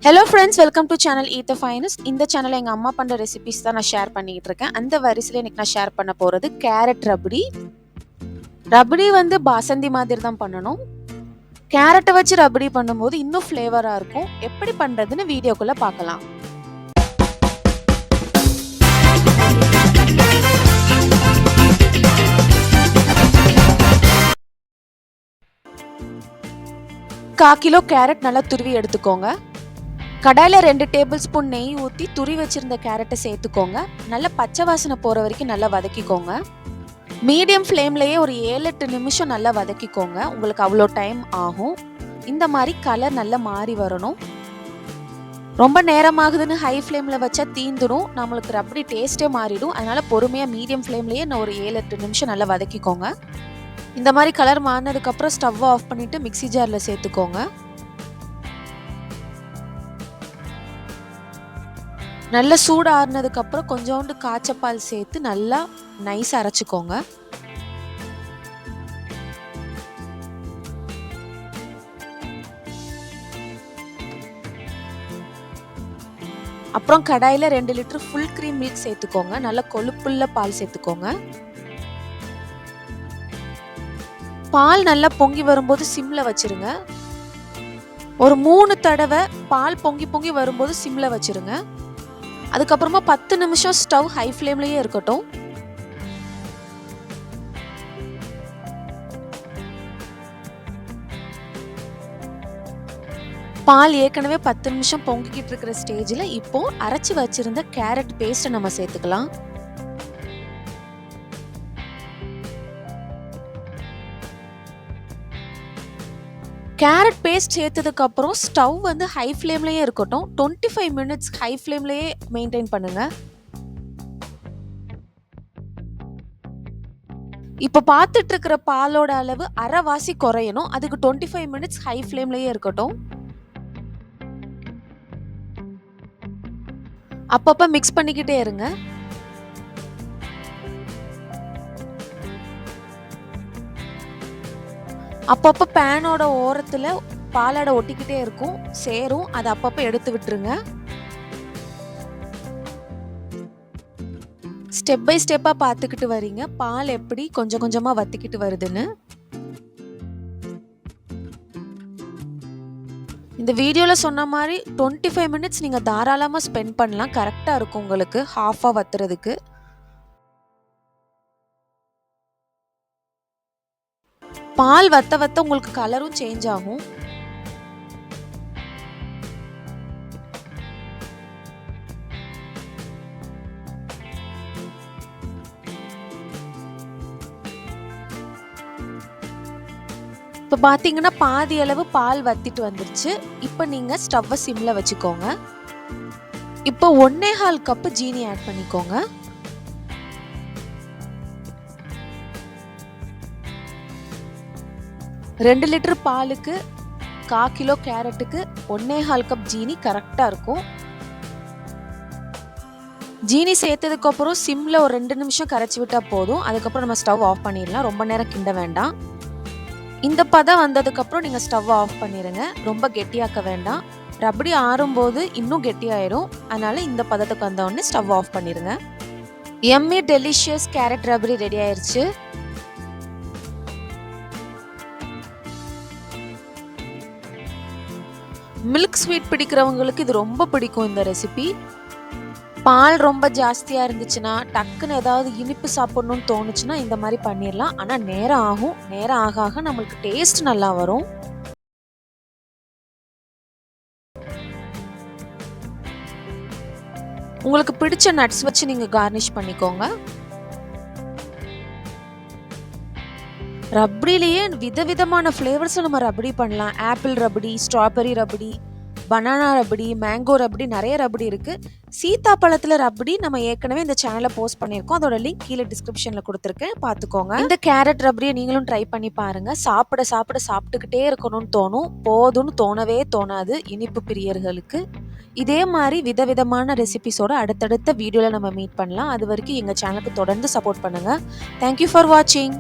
Hello friends, welcome to channel eat the finest. இந்த சேனலில் எங்கள் அம்மா பண்ணுற ரெசிபிஸ் தான் நான் ஷேர் பண்ணிக்கிட்டு இருக்கேன். அந்த வரிசையில் எனக்கு நான் ஷேர் பண்ண போகிறது கேரட் ரபடி. ரபடி பாசந்தி மாதிரி தான் பண்ணணும். கேரட்டை வச்சு ரபடி பண்ணும்போது இன்னும் ஃப்ளேவராக இருக்கும். எப்படி பண்ணுறதுன்னு வீடியோக்குள்ளே பார்க்கலாம். கிலோ கேரட் நல்லா துருவி எடுத்துக்கோங்க. கடாயில் 2 டேபிள் ஸ்பூன் நெய் ஊற்றி துரி வச்சிருந்த கேரட்டை சேர்த்துக்கோங்க. நல்லா பச்சை வாசனை போகிற வரைக்கும் நல்லா வதக்கிக்கோங்க. மீடியம் ஃப்ளேம்லேயே ஒரு 7-8 நிமிஷம் நல்லா வதக்கிக்கோங்க. உங்களுக்கு அவ்வளோ டைம் ஆகும். இந்த மாதிரி கலர் நல்லா மாறி வரணும். ரொம்ப நேரமாகுதுன்னு ஹை ஃப்ளேமில் வச்சா தீந்துடும், நம்மளுக்கு ரபடி டேஸ்ட்டே மாறிடும். அதனால் பொறுமையாக மீடியம் ஃப்ளேம்லேயே நான் ஒரு 7-8 நிமிஷம் நல்லா வதக்கிக்கோங்க. இந்த மாதிரி கலர் மாறினதுக்கப்புறம் ஸ்டவ் ஆஃப் பண்ணிவிட்டு மிக்ஸி ஜாரில் சேர்த்துக்கோங்க. நல்லா சூடு ஆறுனதுக்கப்புறம் கொஞ்சோண்டு காய்ச்சப்பால் சேர்த்து நல்லா நைஸாக அரைச்சிக்கோங்க. அப்புறம் கடாயில் 2 லிட்டர் ஃபுல் க்ரீம் மில்க் சேர்த்துக்கோங்க. நல்லா கொழுப்புள்ள பால் சேர்த்துக்கோங்க. பால் நல்லா பொங்கி வரும்போது சிம்மில் வச்சிருங்க. ஒரு 3 தடவை பால் பொங்கி பொங்கி வரும்போது சிம்மில் வச்சிருங்க. அதுக்கப்புறமா 10 நிமிஷம் ஸ்டவ் ஹை ஃப்ளேம்லேயே இருக்கட்டும். பால் ஏற்கனவே 10 நிமிஷம் பொங்கிக்கிட்டு இருக்கிற ஸ்டேஜில் இப்போ அரைச்சி வச்சிருந்த கேரட் பேஸ்ட்டை நம்ம சேர்த்துக்கலாம். கேரட் பேஸ்ட் சேர்த்ததுக்கு அப்புறம் ஸ்டவ் ஹை ஃப்ளேம்லயே இருக்கட்டும். 25 மினிட்ஸ் ஹை ஃப்ளேம்லயே மெயின்டைன் பண்ணுங்க. இப்போ பார்த்துட்டு இருக்கிற பாலோட அளவு அரைவாசி குறையணும். அதுக்கு 25 மினிட்ஸ் ஹை ஃப்ளேம்லயே இருக்கட்டும். அப்பப்ப மிக்ஸ் பண்ணிக்கிட்டே இருங்க. அப்பப்போ பேனோட ஓரத்தில் பாலாடை ஒட்டிக்கிட்டே இருக்கும், சேரும். அதை அப்பப்போ எடுத்து விட்டுருங்க. ஸ்டெப் பை ஸ்டெப்பாக பார்த்துக்கிட்டு வரீங்க பால் எப்படி கொஞ்சம் கொஞ்சமாக வத்திக்கிட்டு வருதுன்னு. இந்த வீடியோவில் சொன்ன மாதிரி 25 மினிட்ஸ் நீங்கள் தாராளமாக ஸ்பெண்ட் பண்ணலாம். கரெக்டாக இருக்கும் உங்களுக்கு ஹாஃபாக வத்துறதுக்கு. பால் வத்த வத்த உங்களுக்கு கலரும் சேஞ்ச் ஆகும். இப்போ பார்த்தீங்கன்னா பாதி அளவு பால் வத்திட்டு வந்துருச்சு. இப்போ நீங்கள் ஸ்டவ்வை சிம்மில் வச்சுக்கோங்க. இப்போ 1.25 கப்பு ஜீனி ஆட் பண்ணிக்கோங்க. ரெண்டு லிட்டர் பாலுக்கு 1/4 கிலோ கேரட்டுக்கு 1.25 கப் ஜீனி கரெக்டாக இருக்கும். ஜீனி சேர்த்ததுக்கு அப்புறம் சிம்ல ஒரு 2 நிமிஷம் கரைச்சி விட்டா போதும். அதுக்கப்புறம் நம்ம ஸ்டவ் ஆஃப் பண்ணிடலாம். ரொம்ப நேரம் கிண்ட வேண்டாம். இந்த பதம் வந்ததுக்கப்புறம் நீங்கள் ஸ்டவ் ஆஃப் பண்ணிடுங்க. ரொம்ப கெட்டியாக்க வேண்டாம். ரபடி ஆறும்போது இன்னும் கெட்டியாயிடும். அதனால இந்த பதத்துக்கு வந்தோடனே ஸ்டவ் ஆஃப் பண்ணிடுங்க. Yummy delicious carrot rabdi ready ஆயிடுச்சு. மில்க் ஸ்வீட் பிடிக்கிறவங்களுக்கு இது ரொம்ப பிடிக்கும் இந்த ரெசிபி. பால் ரொம்ப ஜாஸ்தியாக இருந்துச்சுன்னா, டக்குன்னு ஏதாவது இனிப்பு சாப்பிடணும்னு தோணுச்சுன்னா இந்த மாதிரி பண்ணிடலாம். ஆனால் நேரம் ஆகும். நேரம் ஆக ஆக நம்மளுக்கு டேஸ்ட் நல்லா வரும். உங்களுக்கு பிடிச்ச நட்ஸ் வச்சு நீங்கள் கார்னிஷ் பண்ணிக்கோங்க. ரபடிலேயே விதவிதமான ஃப்ளேவர்ஸை நம்ம ரபடி பண்ணலாம். Apple rabri, strawberry rabri, banana rabri, mango rabri, நிறைய ரபடி இருக்குது. சீத்தாப்பழத்தில் ரபடி நம்ம ஏற்கனவே இந்த சேனலில் போஸ்ட் பண்ணியிருக்கோம். அதோட லிங்க் கீழே டிஸ்கிரிப்ஷனில் கொடுத்துருக்கேன், பார்த்துக்கோங்க. இந்த கேரட் ரபடியை நீங்களும் ட்ரை பண்ணி பாருங்கள். சாப்பிட சாப்பிட சாப்பிட்டுக்கிட்டே இருக்கணும்னு தோணும், போதும்னு தோணவே தோணாது இனிப்பு பிரியர்களுக்கு. இதே மாதிரி விதவிதமான ரெசிபிஸோட அடுத்தடுத்த வீடியோவில் நம்ம மீட் பண்ணலாம். அது வரைக்கும் எங்கள் சேனலுக்கு தொடர்ந்து சப்போர்ட் பண்ணுங்கள். தேங்க்யூ ஃபார் வாட்சிங்.